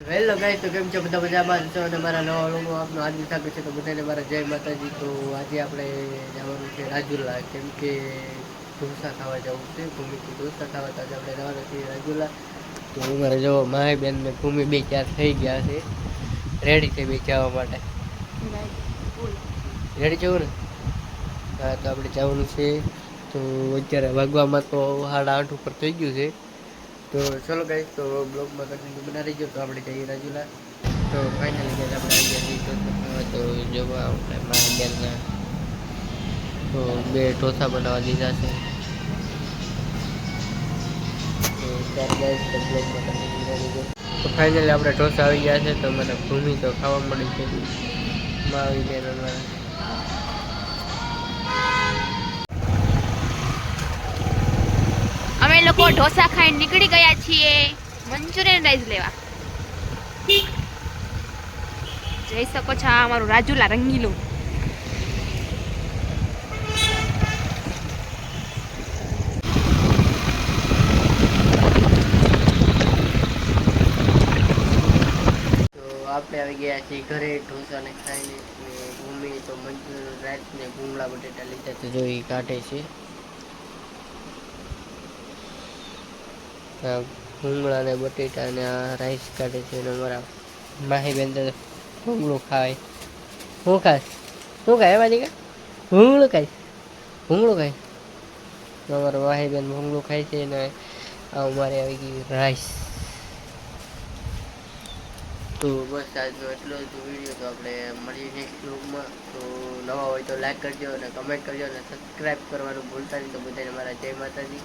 Hello guys, તો કેમ છો બધા? મજામાં છો અને મારા નવા વ્લોગમાં આપનું હાર્દિક સ્વાગત છે. તો બધાને મારા જય માતાજી. તો આજે આપણે જવાનું છે રાજુલા, કેમ કે ઢોસા ખાવા જવું છે. ભૂમિથી ઢોસા ખાવા તો આજે આપણે જવાનું છીએ રાજુલા. તો અમારે જો માહી બેન ને ભૂમિ બે ચાર થઈ ગયા છે, રેડી છે બે જવા માટે. રેડી જવું ને? હા, તો આપણે જવાનું છે. તો અત્યારે વાગવામાં તો 8:30 ઉપર થઈ ગયું છે. તો ચલો ગાઈસ, તો બ્લોગમાં કન્ટિન્યુ બના રહીજો. તો આપણે જઈએ રાજુલા. તો ફાઇનલી ગાઈસ આપણે આવી ગયા છીએ. તો જોવા આપણે મારા તો બે ઢોસા બનાવવા દીધા છે. તો ત્યારે ગાઈસ તો બ્લોગમાં કન્ટિન્યુ બના રહીજો. તો ફાઇનલી આપણે ઢોસા આવી ગયા છે. તો મને ભૂમિ તો ખાવા મળી છે. માં આવી ગયા અમારા. અમે લોકો ઢોસા ખાઈને નીકળી ગયા છીએ મંચુરિયન રાઈસ લેવા. જઈ શકો છો, આ અમારું રાજુલા રંગીલું. તો આપણે આવી ગયા છીએ ઘરે ઢોસાને ખાઈને. ભૂમિ તો મંચુરિયન રાઈસ ને ભૂંગળા બટેટા લીધા છે, જો એ કાઢે છે. ભૂંગળા ને બટેટા ને આ રાઈસ કાઢે છે. અને અમારા માહી બેન તો ભૂંગળું ખાય. શું ખાય? શું ખાય એમાં દીકરા? ભૂંગળું ખાય, ભૂંગળું ખાય. તો અમારા માહી બેન ભૂંગળું ખાય છે. ને આ અમારે આવી ગયું રાઈસ. તો બસ આજનો એટલો જ વિડીયો. તો આપણે મળીએ નેક્સ્ટ વ્લોગમાં. તો નવા હોય તો લાઈક કરજો અને કમેન્ટ કરજો અને સબસ્ક્રાઈબ કરવાનું ભૂલતા નહીં. તો બધાને મારા જય માતાજી.